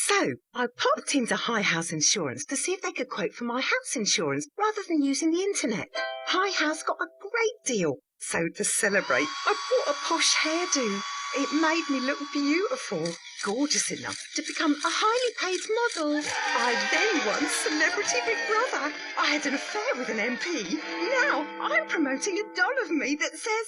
So, I popped into High House Insurance to see if they could quote for my house insurance rather than using the internet. High House got a great deal. So, to celebrate, I bought a posh hairdo. It made me look beautiful, gorgeous enough to become a highly paid model. I then won Celebrity Big Brother. I had an affair with an MP. Now I'm promoting a doll of me that says,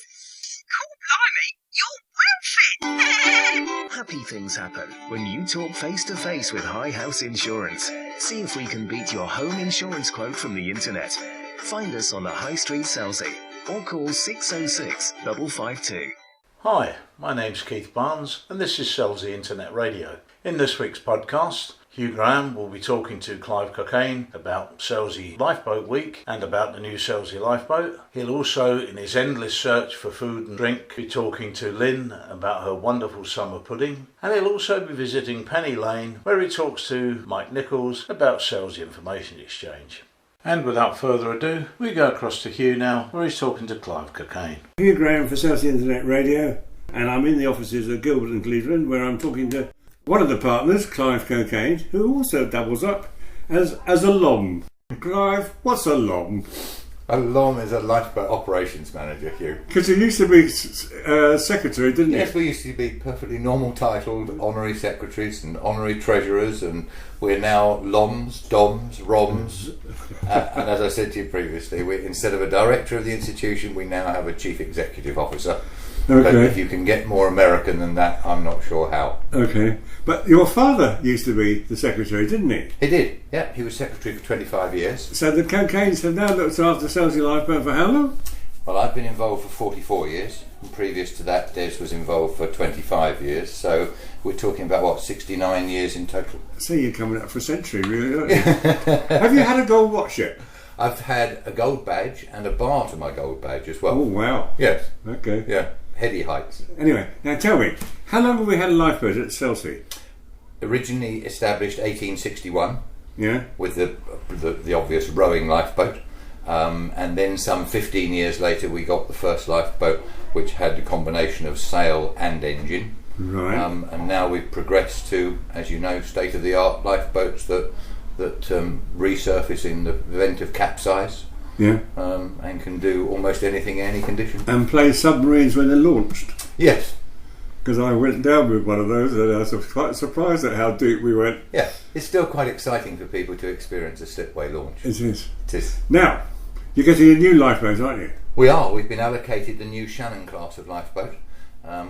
"Cool, blimey, you're well fit." Happy things happen when you talk face-to-face with High House Insurance. See if we can beat your home insurance quote from the internet. Find us on the High Street, Selsey, or call 606 552. Hi, my name's Keith Barnes and this is Selsey Internet Radio. In this week's podcast, Hugh Graham will be talking to Clive Cockayne about Selsey Lifeboat Week and about the new Selsey Lifeboat. He'll also, in his endless search for food and drink, be talking to Lynn about her wonderful summer pudding. And he'll also be visiting Penny Lane, where he talks to Mike Nichols about Selsey Information Exchange. And without further ado, we go across to Hugh now, where he's talking to Clive Cockayne. Hugh Graham for Selsey Internet Radio, and I'm in the offices of Gilbert and Cleveland, where I'm talking to one of the partners, Clive Cockayne, who also doubles up as a LOM. Clive, what's a LOM? A LOM is a lifeboat operations manager, Hugh. Because you used to be secretary, didn't you? Yes, we used to be perfectly normal titled honorary secretaries and honorary treasurers, and we're now LOMs, DOMs, ROMs. And as I said to you previously, instead of a director of the institution, we now have a chief executive officer. Okay. But if you can get more American than that, I'm not sure how. Okay. But your father used to be the secretary, didn't he? He did, yeah. He was secretary for 25 years. So the Cocaynes have now looked after Selsey Lifeboat for how long? Well, I've been involved for 44 years. And previous to that, Des was involved for 25 years. So we're talking about, 69 years in total. So you're coming up for a century, really, aren't you? Have you had a gold watch yet? I've had a gold badge and a bar to my gold badge as well. Oh, wow. Yes. Okay. Yeah. Heady heights. Anyway, now tell me, how long have we had a lifeboat at Selsey? Originally established 1861. Yeah. With the obvious rowing lifeboat, and then some 15 years later we got the first lifeboat, which had a combination of sail and engine. Right. And now we've progressed to, as you know, state-of-the-art lifeboats that resurface in the event of capsize. Yeah. And can do almost anything in any condition. And play submarines when they're launched. Yes. Because I went down with one of those and I was quite surprised at how deep we went. Yeah, it's still quite exciting for people to experience a slipway launch. It is. It is. Now, you're getting a new lifeboat, aren't you? We are. We've been allocated the new Shannon class of lifeboat.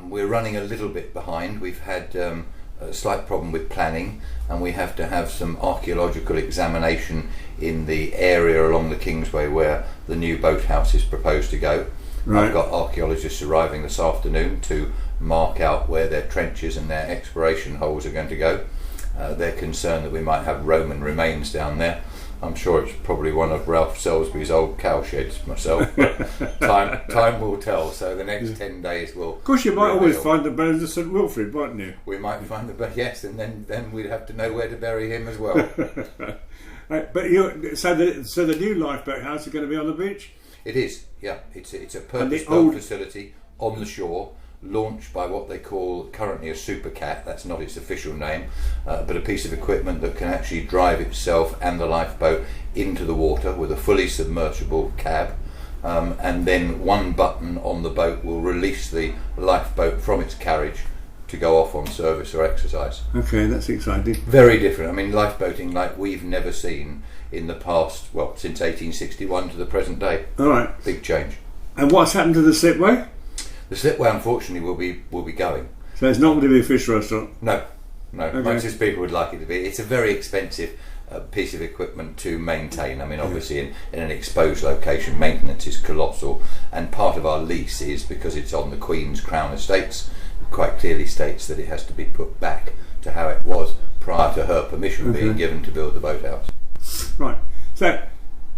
We're running a little bit behind. We've had a slight problem with planning, and we have to have some archaeological examination in the area along the Kingsway where the new boathouse is proposed to go. Right. I've got archaeologists arriving this afternoon to mark out where their trenches and their exploration holes are going to go. They're concerned that we might have Roman remains down there. I'm sure it's probably one of Ralph Salisbury's old cow sheds myself, but time will tell. So the next 10 days will. Of course, you might always find the bones of St Wilfrid, mightn't you? We might find yes, and then we'd have to know where to bury him as well. Right, but so the new lifeboat house is going to be on the beach? It is, yeah. It's a purpose-built facility on the shore, launched by what they call currently a supercat. That's not its official name, but a piece of equipment that can actually drive itself and the lifeboat into the water with a fully submersible cab, and then one button on the boat will release the lifeboat from its carriage to go off on service or exercise. Okay, that's exciting. Very different. I mean, lifeboating like we've never seen in the past, since 1861 to the present day. All right. Big change. And what's happened to the slipway? The slipway, unfortunately, will be going. So it's not going to be a fish restaurant? No. Okay. Much as people would like it to be. It's a very expensive piece of equipment to maintain. I mean, obviously, in an exposed location, maintenance is colossal. And part of our lease is, because it's on the Queen's Crown Estates, quite clearly states that it has to be put back to how it was prior to her permission being given to build the boathouse. Right. So,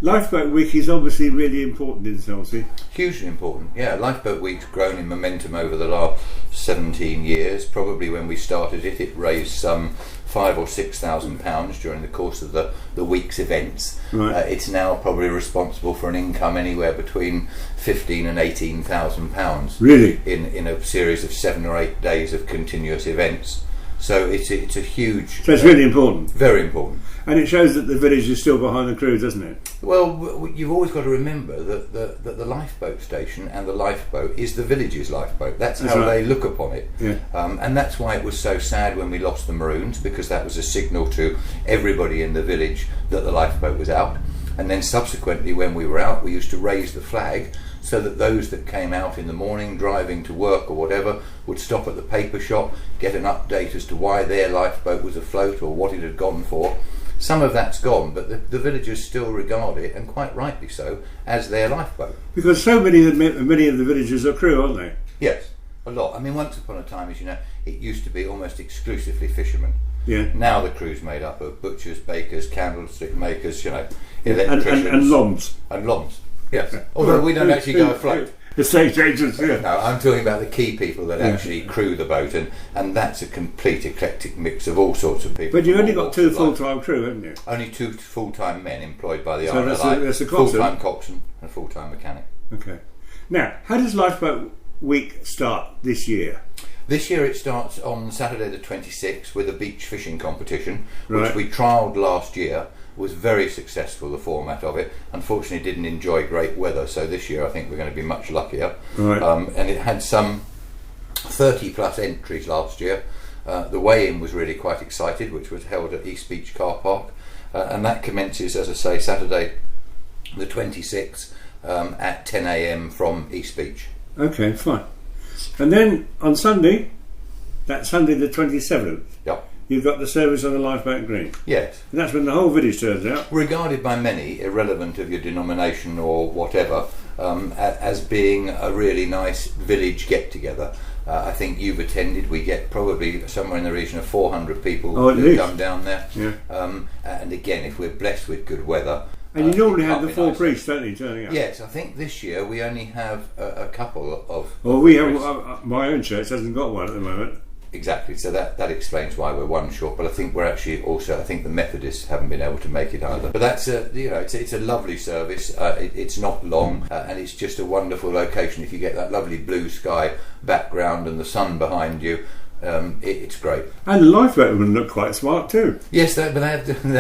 Lifeboat Week is obviously really important in Selsey. Hugely important, yeah. Lifeboat Week's grown in momentum over the last 17 years. Probably when we started it, it raised some £5,000 or £6,000 during the course of the week's events. Right. It's now probably responsible for an income anywhere between £15,000 and £18,000. Really? In a series of 7 or 8 days of continuous events. So it's a huge. So it's really important. Very important. And it shows that the village is still behind the crew, doesn't it? Well, you've always got to remember that the lifeboat station and the lifeboat is the village's lifeboat. That's how right. they look upon it. Yeah. And that's why it was so sad when we lost the Maroons, because that was a signal to everybody in the village that the lifeboat was out. And then subsequently, when we were out, we used to raise the flag so that those that came out in the morning driving to work or whatever would stop at the paper shop, get an update as to why their lifeboat was afloat or what it had gone for. Some of that's gone, but the villagers still regard it, and quite rightly so, as their lifeboat. Because so many of the villages are crew, aren't they? Yes, a lot. I mean, once upon a time, as you know, it used to be almost exclusively fishermen. Yeah. Now the crew's made up of butchers, bakers, candlestick makers, electricians. And loms. And loms, yes. Although we don't actually go afloat. Estate agents, yeah. No, I'm talking about the key people that actually crew the boat, and that's a complete eclectic mix of all sorts of people. But you've only got 2 full-time crew, haven't you? Only 2 full-time men employed by the So RLI, that's a coxswain. full-time coxswain and a full-time mechanic. Okay. Now, how does Lifeboat Week start this year? This year it starts on Saturday the 26th with a beach fishing competition, which Right. we trialled last year. Was very successful, the format of it. Unfortunately didn't enjoy great weather, so this year I think we're going to be much luckier. Right. And it had some 30 plus entries last year. The weigh-in was really quite excited, which was held at East Beach Car Park, and that commences, as I say, Saturday the 26th at 10 a.m. from East Beach. Okay, fine. And then on Sunday, that's Sunday the 27th, Yep. you've got the service on the Lifeboat Green. Yes. And that's when the whole village turns out. Regarded by many, irrelevant of your denomination or whatever, as being a really nice village get-together. I think you've attended. We get probably somewhere in the region of 400 people who come down there. Yeah. And again, if we're blessed with good weather. And you normally it have can't the be 4 nicer. priests, don't you, turning up? Yes, I think this year we only have a couple of. Well, we priests. have, my own church hasn't got one at the moment. Exactly, so that explains why we're one short. But I think we're actually also, I think the Methodists haven't been able to make it either. But that's it's a lovely service. It's not long, and it's just a wonderful location. If you get that lovely blue sky background and the sun behind you, it's great. And the lifeboatmen look quite smart too. Yes, they're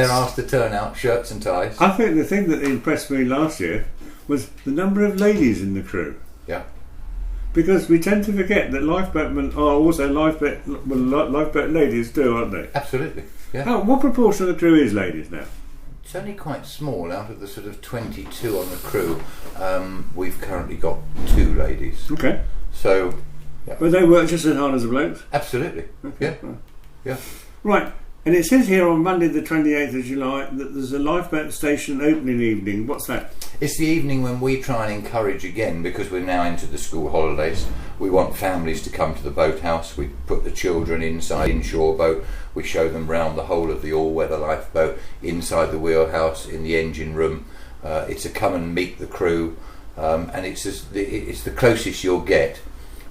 asked to turn out shirts and ties. I think the thing that impressed me last year was the number of ladies in the crew. Yeah. Because we tend to forget that lifeboatmen are also lifeboat ladies too, aren't they? Absolutely. Yeah. What proportion of the crew is ladies now? It's only quite small. Out of the sort of 22 on the crew, we've currently got 2 ladies. Okay. So, yeah. But they work just as hard as the blokes? Absolutely. Okay. Yeah. Right. And it says here on Monday the 28th of July that there's a lifeboat station opening evening. What's that? It's the evening when we try and encourage again, because we're now into the school holidays. We want families to come to the boathouse. We put the children inside inshore boat. We show them round the whole of the all-weather lifeboat, inside the wheelhouse, in the engine room. It's a come and meet the crew, and it's the closest you'll get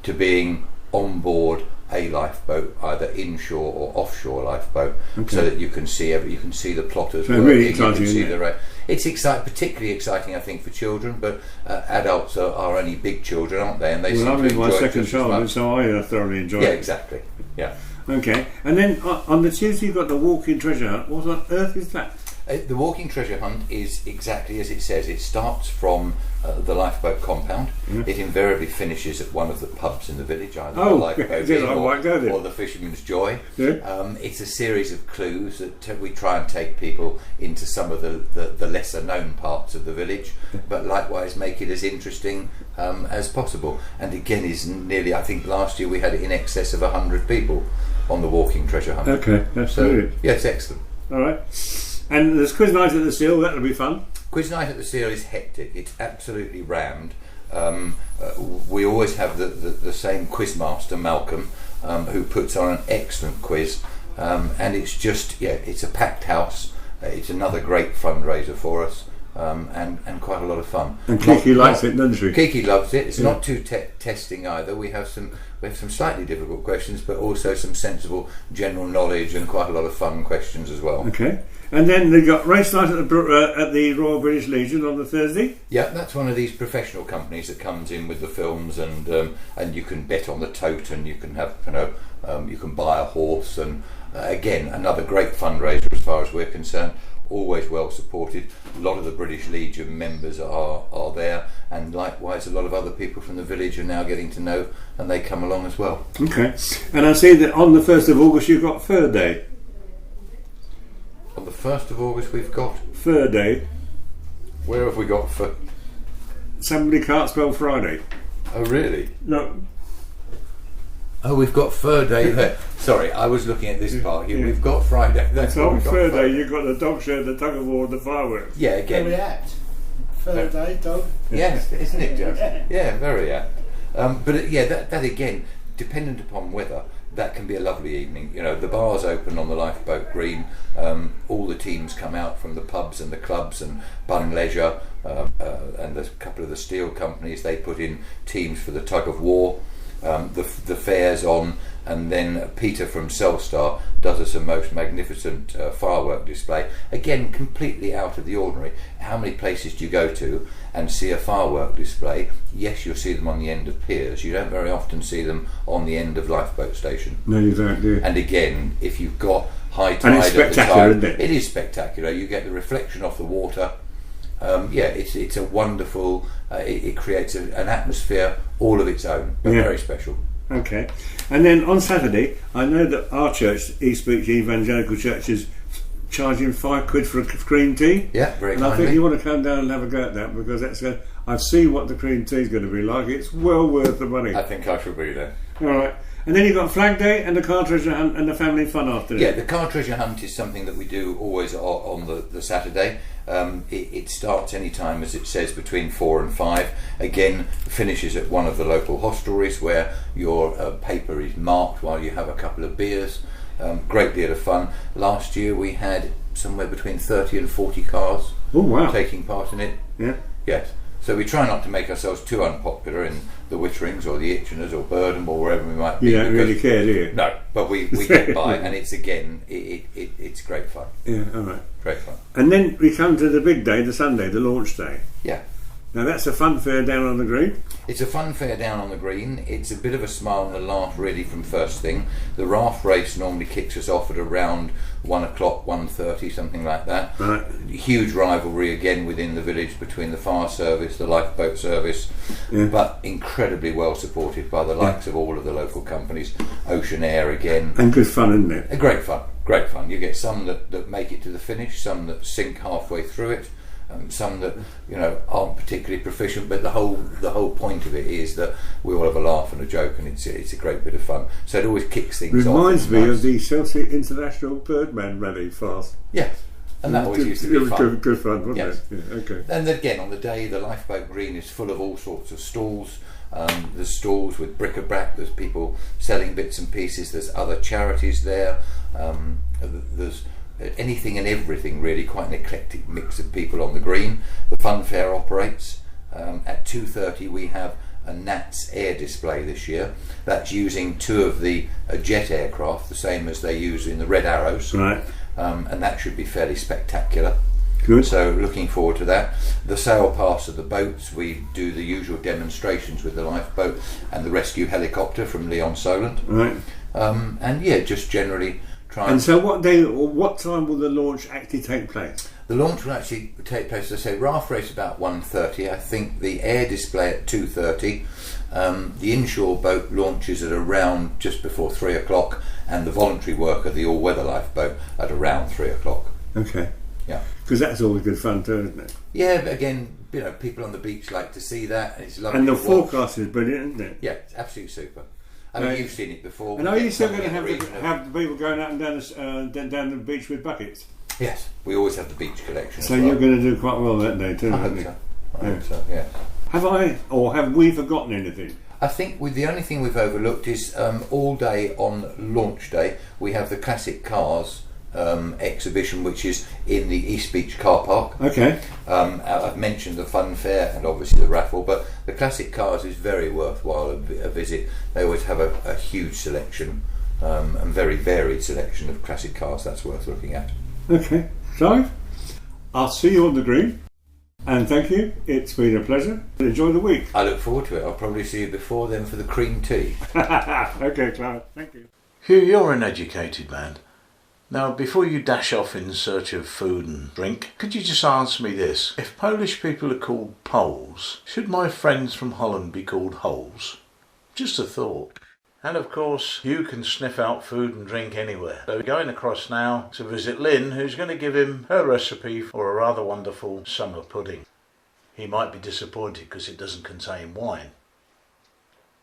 to being on board a lifeboat, either inshore or offshore lifeboat, so that you can see you can see the plotters So working, really exciting, you can see isn't it? It's particularly exciting, I think, for children, but adults are only big children, aren't they? And they seem Well, to I'm in my enjoy it second just as child, much. and so I thoroughly enjoy Yeah, it. exactly. Yeah. Okay. And then on the Tuesday you've got the walk-in treasure hunt. What on earth is that? The walking treasure hunt is exactly as it says. It starts from the lifeboat compound. It invariably finishes at one of the pubs in the village, either the Lifeboat yeah, Inn I might go there. or the Fisherman's Joy. Yeah. It's a series of clues that we try and take people into some of the lesser known parts of the village, but likewise make it as interesting as possible. And again, is nearly, I think last year we had in excess of 100 people on the walking treasure hunt. Okay, that's So brilliant. yes, excellent. All right. And there's quiz night at the Seal. That'll be fun. Quiz night at the Seal is hectic. It's absolutely rammed. We always have the same quizmaster, Malcolm, who puts on an excellent quiz, and it's just it's a packed house. It's another great fundraiser for us, and quite a lot of fun. And Kiki likes it, doesn't she? Kiki loves it. It's not too testing either. We have some slightly difficult questions, but also some sensible general knowledge and quite a lot of fun questions as well. Okay. And then they got race night at the Royal British Legion on the Thursday. Yeah, that's one of these professional companies that comes in with the films, and you can bet on the tote, and you can have you can buy a horse, and again another great fundraiser as far as we're concerned. Always well supported. A lot of the British Legion members are there, and likewise a lot of other people from the village are now getting to know, and they come along as well. Okay, and I see that on the 1st of August you've got Fur Day. On the 1st of August we've got Fur Day. Where have we got Fur? Somebody can't spell Friday. Oh really? No. Oh, we've got Fur Day there. Sorry, I was looking at this part here. We've got Friday. That's So on what we've got Fur Day you've got the dog show, the tug of war, the fireworks. Yeah, again. Very apt. Third day, dog. Yes, isn't it, Jeff? Yeah, very apt. But that again, dependent upon weather, that can be a lovely evening. You know, the bar's open on the Lifeboat Green. All the teams come out from the pubs and the clubs and Bun Leisure, and a couple of the steel companies. They put in teams for the tug of war. The fair's on, and then Peter from Selsey does us a most magnificent firework display. Again, completely out of the ordinary. How many places do you go to and see a firework display? Yes, you'll see them on the end of piers. You don't very often see them on the end of Lifeboat Station. No, you don't, do you? And again, if you've got high tide And it's at the spectacular, time, isn't it? it is spectacular. You get the reflection off the water. It's a wonderful. It creates an atmosphere all of its own, but very special. Okay, and then on Saturday, I know that our church, East Beach Evangelical Church, is charging £5 for a green tea. Yeah, very And kindly. I think you want to come down and have a go at that, because that's going. I've seen what the green tea is going to be like. It's well worth the money. I think I shall be there. All right, and then you've got Flag Day and the car treasure hunt and the family fun afternoon. Yeah, the car treasure hunt is something that we do always on the Saturday. It starts any time, as it says, between 4 and 5. Again, finishes at one of the local hostelries where your paper is marked while you have a couple of beers. Great deal of fun. Last year we had somewhere between 30 and 40 cars taking part in it. Yeah. Yes. So we try not to make ourselves too unpopular in the Witterings or the Itcheners or Burdham or wherever we might be. You don't really care, do you? No, but we get by, and it's again, it's great fun. Yeah, all right. Great fun. And then we come to the big day, the Sunday, the launch day. Yeah. Now that's a fun fair down on the green. It's a fun fair down on the green. It's a bit of a smile and a laugh really from first thing. The raft race normally kicks us off at around 1 o'clock, 1:30, something like that. Right. Huge rivalry again within the village between the fire service, the lifeboat service, but incredibly well supported by the likes of all of the local companies. Ocean Air again. And good fun, isn't it? Great fun, great fun. You get some that make it to the finish, some that sink halfway through it. Some that aren't particularly proficient, but the whole point of it is that we all have a laugh and a joke, and it's a great bit of fun. So it always kicks things off. Reminds me of the Selsey International Birdman Rally fast. Yes, and that always used to be It was fun. good fun, wasn't Yes. it? Yeah, okay. And then again on the day, the Lifeboat Green is full of all sorts of stalls. There's stalls with bric-a-brac. There's people selling bits and pieces. There's other charities there. There's anything and everything really, quite an eclectic mix of people on the green. The fun fair operates. At 2:30 we have a Nats air display this year. That's using 2 of the jet aircraft, the same as they use in the Red Arrows. Right. And that should be fairly spectacular. Good. So looking forward to that. The sail pass of the boats, we do the usual demonstrations with the lifeboat and the rescue helicopter from Leon Solent. Right. And just generally try And so what day or what time will the launch actually take place? The launch will actually take place, as I say, raft race about 1:30. I think the air display at 2:30. The inshore boat launches at around just before 3 o'clock, and the voluntary worker, the all-weather lifeboat, at around 3 o'clock. Okay. Yeah. Because that's always good fun too, isn't it? Yeah, but again, people on the beach like to see that, and it's lovely. And the to watch. forecast is brilliant, isn't it? Yeah, it's absolutely super. I mean, you've seen it before. And are you still going to Something in the region of- have the people going up and down the beach with buckets? Yes, we always have the beach collection. So as well. you're going to do quite well that day too, I aren't hope you? so. I hope so. Yeah. Have we forgotten anything? I think the only thing we've overlooked is all day on launch day we have the classic cars exhibition, which is in the East Beach car park. Okay. I've mentioned the fun fair and obviously the raffle, but the classic cars is very worthwhile a visit. They always have a huge selection and very varied selection of classic cars. That's worth looking at. Okay. Clive, I'll see you on the green. And thank you. It's been a pleasure. Enjoy the week. I look forward to it. I'll probably see you before then for the cream tea. Okay, Clive. Thank you. Hugh, you're an educated man. Now, before you dash off in search of food and drink, could you just answer me this? If Polish people are called Poles, should my friends from Holland be called Holes? Just a thought. And of course, Hugh can sniff out food and drink anywhere. So we're going across now to visit Lynn, who's going to give him her recipe for a rather wonderful summer pudding. He might be disappointed because it doesn't contain wine.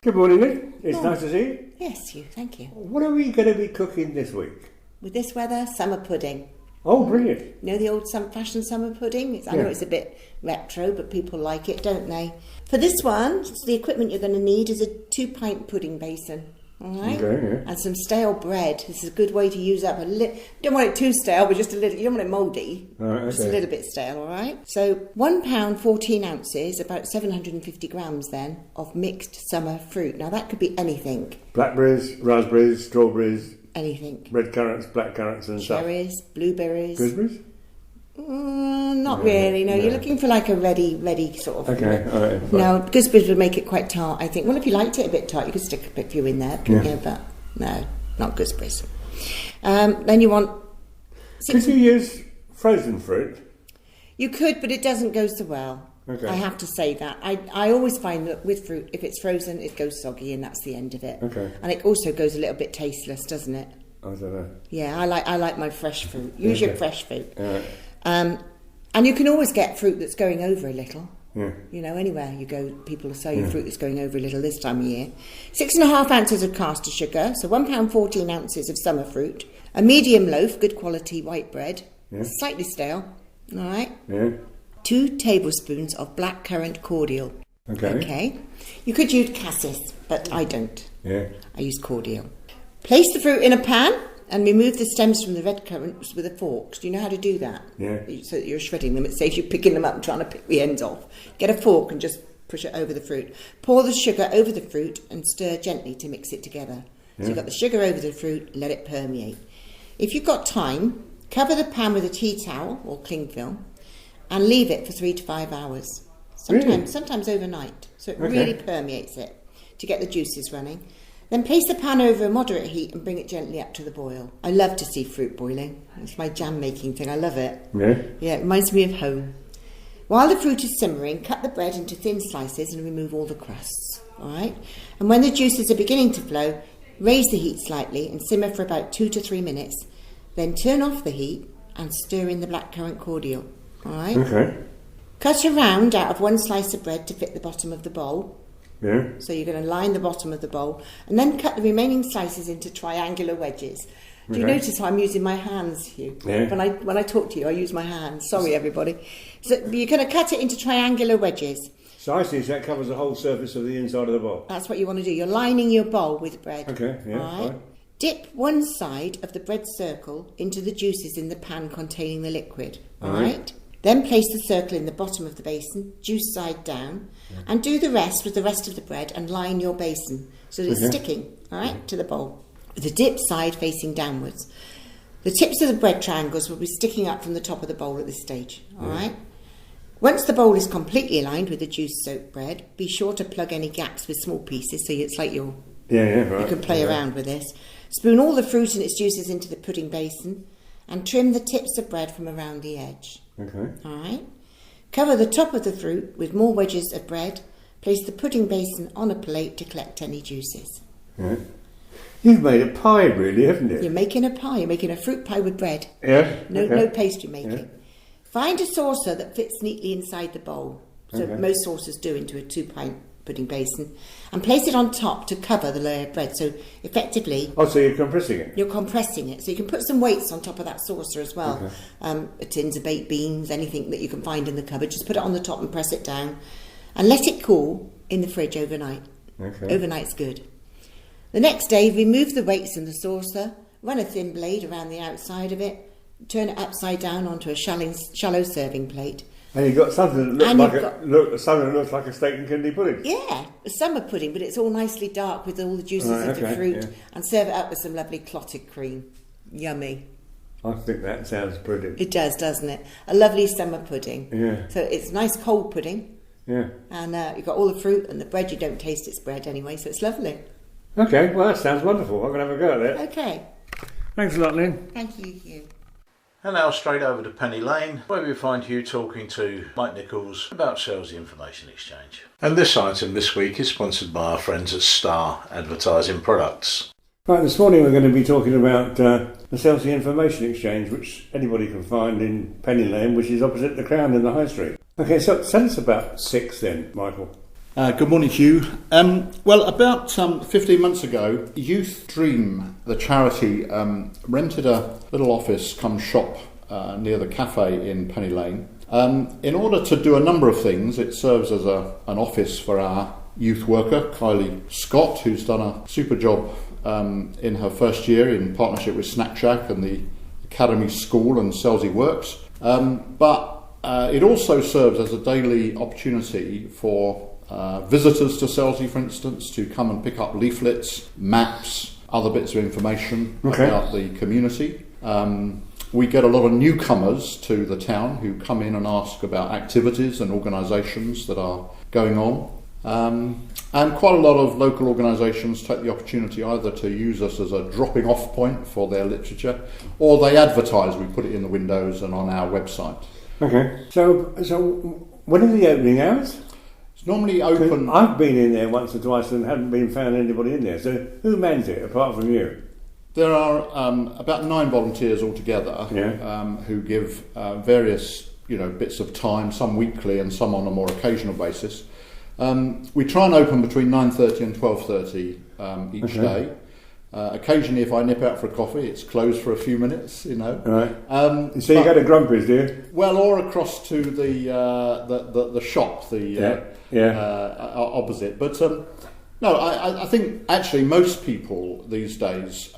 Good morning, Lynn. It's nice to see you. Yes, Hugh, thank you. What are we going to be cooking this week? With this weather, summer pudding. Oh, brilliant. You know the old fashioned summer pudding? I know it's a bit retro, but people like it, don't they? For this one, the equipment you're going to need is a 2-pint pudding basin. All right? Okay, yeah. And some stale bread. This is a good way to use up don't want it too stale, but just a little. You don't want it mouldy. All right, okay. Just a little bit stale, all right? So 1 pound, 14 ounces, about 750 grams then, of mixed summer fruit. Now that could be anything. Blackberries, raspberries, strawberries, anything. red currants, black currants and Cherries, stuff. blueberries. Gooseberries? Not really, no. You're looking for like a ready sort of... Okay, all right. No, gooseberries would make it quite tart, I think. Well, if you liked it a bit tart, you could stick a bit few in there, couldn't you? But no, not gooseberries. Then you want... Could you use frozen fruit? You could, but it doesn't go so well. Okay. I have to say that. I always find that with fruit, if it's frozen, it goes soggy and that's the end of it. Okay. And it also goes a little bit tasteless, doesn't it? I don't know. Yeah, I like my fresh fruit. Use your fresh fruit. All right. And you can always get fruit that's going over a little. Yeah. You know, anywhere you go, people will sell you fruit that's going over a little this time of year. 6.5 ounces of caster sugar, so 1 pound 14 ounces of summer fruit. A medium loaf, good quality white bread, slightly stale. All right. Yeah. 2 tablespoons of blackcurrant cordial. Okay. You could use cassis, but I don't. Yeah. I use cordial. Place the fruit in a pan and remove the stems from the red currants with a fork. Do you know how to do that? Yeah. So that you're shredding them. It saves you picking them up and trying to pick the ends off. Get a fork and just push it over the fruit. Pour the sugar over the fruit and stir gently to mix it together. So you've got the sugar over the fruit, let it permeate. If you've got time, cover the pan with a tea towel or cling film and leave it for 3 to 5 hours. Sometimes overnight. So it really permeates it to get the juices running. Then place the pan over a moderate heat and bring it gently up to the boil. I love to see fruit boiling. It's my jam making thing. I love it. Yeah. Yeah, it reminds me of home. While the fruit is simmering, cut the bread into thin slices and remove all the crusts. All right? And when the juices are beginning to flow, raise the heat slightly and simmer for about 2 to 3 minutes. Then turn off the heat and stir in the blackcurrant cordial. All right? Okay. Cut a round out of 1 slice of bread to fit the bottom of the bowl. Yeah. So you're going to line the bottom of the bowl and then cut the remaining slices into triangular wedges. Do you notice how I'm using my hands, Hugh? Yeah. When I talk to you, I use my hands. Sorry, everybody. So you're going to cut it into triangular wedges. So I see that covers the whole surface of the inside of the bowl. That's what you want to do. You're lining your bowl with bread. Okay, yeah, all right? fine. Dip one side of the bread circle into the juices in the pan containing the liquid. All right? Then place the circle in the bottom of the basin, juice side down, and do the rest with the rest of the bread and line your basin so that it's sticking, all right, to the bowl, with the dip side facing downwards. The tips of the bread triangles will be sticking up from the top of the bowl at this stage, all right? Once the bowl is completely aligned with the juice-soaked bread, be sure to plug any gaps with small pieces so it's like you can play around with this. Spoon all the fruit and its juices into the pudding basin and trim the tips of bread from around the edge. Okay. All right. Cover the top of the fruit with more wedges of bread. Place the pudding basin on a plate to collect any juices. Yeah. You've made a pie, really, haven't you? You're making a pie. You're making a fruit pie with bread. Yeah. No pastry making. Yeah. Find a saucer that fits neatly inside the bowl. So most saucers do into a 2-pint pudding basin, and place it on top to cover the layer of bread. So effectively... Oh, so you're compressing it? You're compressing it. So you can put some weights on top of that saucer as well. Tins of baked beans, anything that you can find in the cupboard. Just put it on the top and press it down. And let it cool in the fridge overnight. Okay. Overnight's good. The next day, remove the weights in the saucer, run a thin blade around the outside of it, turn it upside down onto a shallow serving plate. And you've got something that looks like a steak and kidney pudding. Yeah, a summer pudding, but it's all nicely dark with all the juices of the fruit, and serve it up with some lovely clotted cream. Yummy. I think that sounds brilliant. It does, doesn't it? A lovely summer pudding. Yeah. So it's nice cold pudding. Yeah. And you've got all the fruit and the bread. You don't taste its bread anyway, so it's lovely. Okay, well that sounds wonderful. I'm going to have a go at it. Okay. Thanks a lot, Lynn. Thank you, Hugh. And now straight over to Penny Lane, where we find Hugh talking to Mike Nichols about Selsey Information Exchange. And this item this week is sponsored by our friends at Star Advertising Products. Right, this morning we're going to be talking about the Selsey Information Exchange, which anybody can find in Penny Lane, which is opposite the Crown in the High Street. Okay, so tell us about Six then, Michael. Good morning, Hugh. Well, about 15 months ago, Youth Dream, the charity, rented a little office come shop near the cafe in Penny Lane. In order to do a number of things, it serves as an office for our youth worker, Kylie Scott, who's done a super job in her first year in partnership with Snack Shack and the Academy School and Selsey Works. But it also serves as a daily opportunity for visitors to Selsey, for instance, to come and pick up leaflets, maps, other bits of information about the community. We get a lot of newcomers to the town who come in and ask about activities and organisations that are going on. And quite a lot of local organisations take the opportunity either to use us as a dropping off point for their literature, or they advertise. We put it in the windows and on our website. Okay, so when are the opening hours? It's normally open. I've been in there once or twice and haven't been found anybody in there. So who mans it apart from you? There are about 9 volunteers altogether who give various bits of time, some weekly and some on a more occasional basis. We try and open between 9:30 and 12:30 each day. Occasionally, if I nip out for a coffee, it's closed for a few minutes. Right. So you go to Grumpy's, do you? Well, or across to the shop, opposite. But no, I think actually most people these days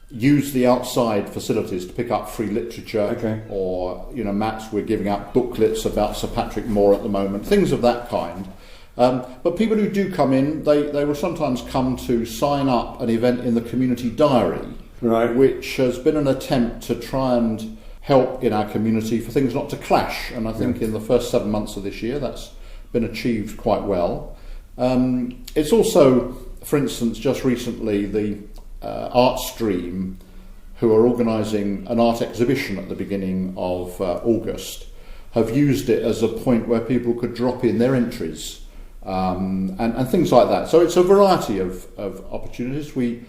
use the outside facilities to pick up free literature, or maps. We're giving out booklets about Sir Patrick Moore at the moment, things of that kind. But people who do come in, they will sometimes come to sign up an event in the community diary, which has been an attempt to try and help in our community for things not to clash. And I think in the first 7 months of this year, that's been achieved quite well. It's also, for instance, just recently, the art stream, who are organising an art exhibition at the beginning of August, have used it as a point where people could drop in their entries. And things like that. So it's a variety of opportunities. We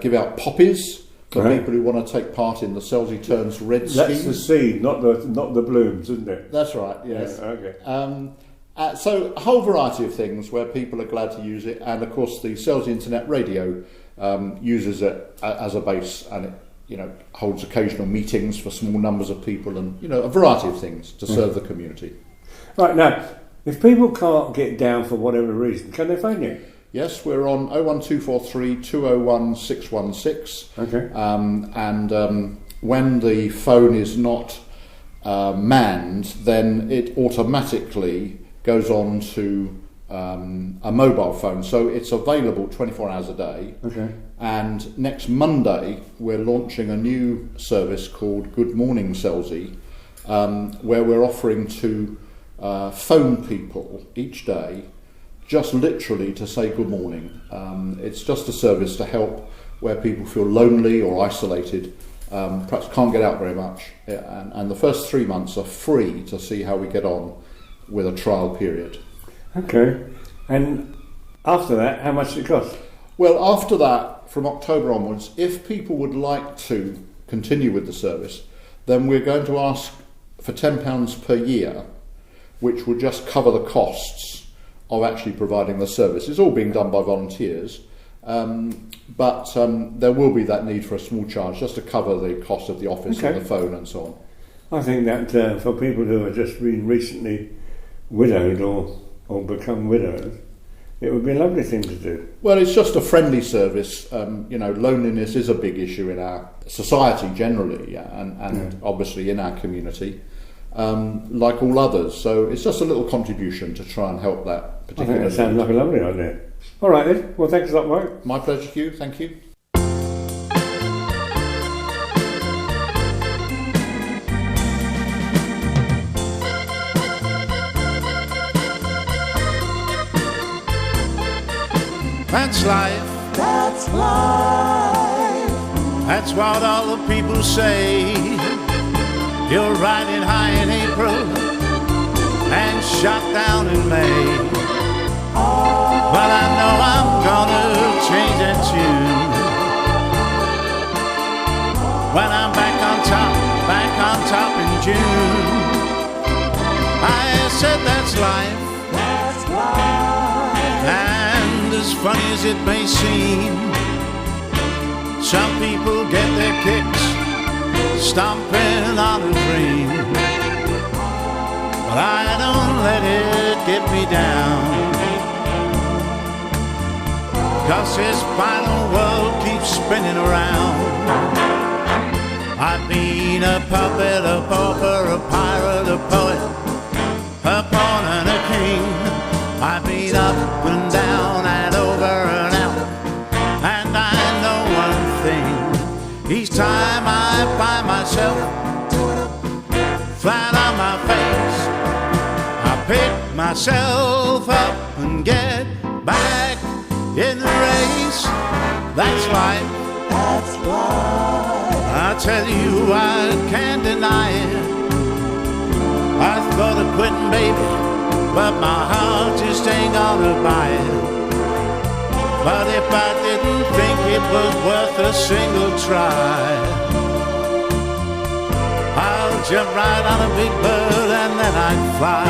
give out poppies for people who want to take part in the Selsey Turns Red scheme. That's the seed, not the blooms, isn't it? That's right. Yes. Yeah, okay. So a whole variety of things where people are glad to use it, and of course the Selsey Internet Radio uses it as a base, and it holds occasional meetings for small numbers of people, and a variety of things to serve the community. Right, now, if people can't get down for whatever reason, can they phone you? Yes, we're on 01243 201 616. Okay. And when the phone is not manned, then it automatically goes on to a mobile phone. So it's available 24 hours a day. Okay. And next Monday, we're launching a new service called Good Morning Selsey, where we're offering to phone people each day, just literally to say good morning. It's just a service to help where people feel lonely or isolated, perhaps can't get out very much, and the first 3 months are free to see how we get on with a trial period. Okay. And after that, how much does it cost? Well, after that, from October onwards, if people would like to continue with the service, then we're going to ask for £10 per year, which will just cover the costs of actually providing the service. It's all being done by volunteers, but there will be that need for a small charge just to cover the cost of the office and the phone and so on. I think that for people who have just been recently widowed or become widows, it would be a lovely thing to do. Well, it's just a friendly service. Loneliness is a big issue in our society generally, and obviously in our community. Like all others, so it's just a little contribution to try and help that particular. I think that sounds like a lovely idea. All right then, well thanks a lot, Mike. My pleasure, Hugh, thank you. That's life. That's life. That's what all the people say. You're riding high in April and shot down in May. But I know I'm gonna change that tune when I'm back on top in June. I said that's life. That's life. And as funny as it may seem, some people get their kicks stomping on a dream. But I don't let it get me down, 'cause this final world keeps spinning around. I've been a puppet, a pauper, a pirate, a poet, a pawn and a king. I've been up and down and over and out, and I know one thing: each time I find myself flat on my face, I pick myself up and get back in the race. That's life. That's life. I tell you, I can't deny it. I thought of quitting, baby, but my heart just ain't gonna buy it. But if I didn't think it was worth a single try, I'll jump right on a big bird and then I'd fly.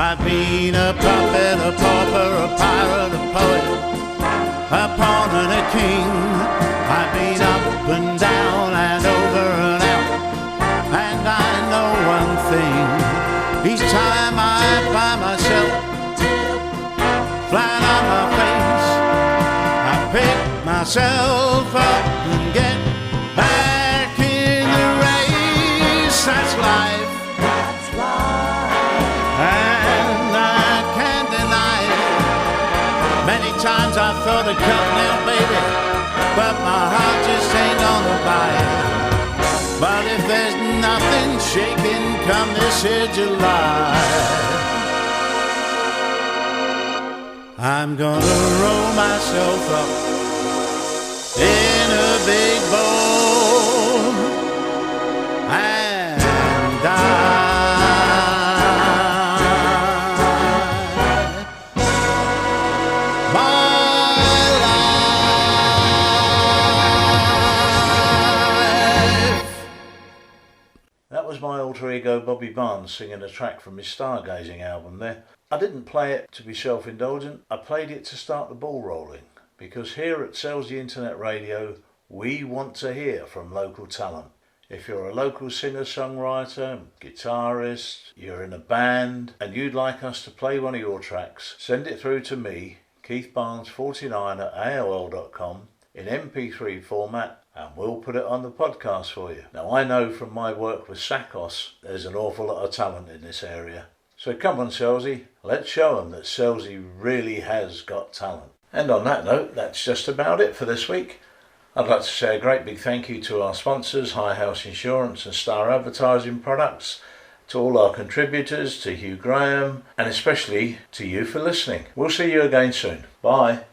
I've been a puppet, a pauper, a pirate, a poet, a pawn and a king. I've been up and down and over and out, and I know one thing: each time I find myself flat on my face, I pick myself up and get back in the race. That's life. That's life. And I can't deny it. Many times I thought of cutting out, baby, but my heart just ain't gonna buy it. But if there's nothing shaking come this here July, I'm gonna roll myself up in a big bowl and die. That was my alter ego Bobby Barnes singing a track from his Stargazing album there. I didn't play it to be self-indulgent, I played it to start the ball rolling, because here at Selsey Internet Radio we want to hear from local talent. If you're a local singer-songwriter, guitarist, you're in a band and you'd like us to play one of your tracks, send it through to me, Keith Barnes 49 at AOL.com, in MP3 format, and we'll put it on the podcast for you. Now, I know from my work with Sakos there's an awful lot of talent in this area. So come on, Selsey, let's show them that Selsey really has got talent. And on that note, that's just about it for this week. I'd like to say a great big thank you to our sponsors, High House Insurance and Star Advertising Products, to all our contributors, to Hugh Graham, and especially to you for listening. We'll see you again soon. Bye.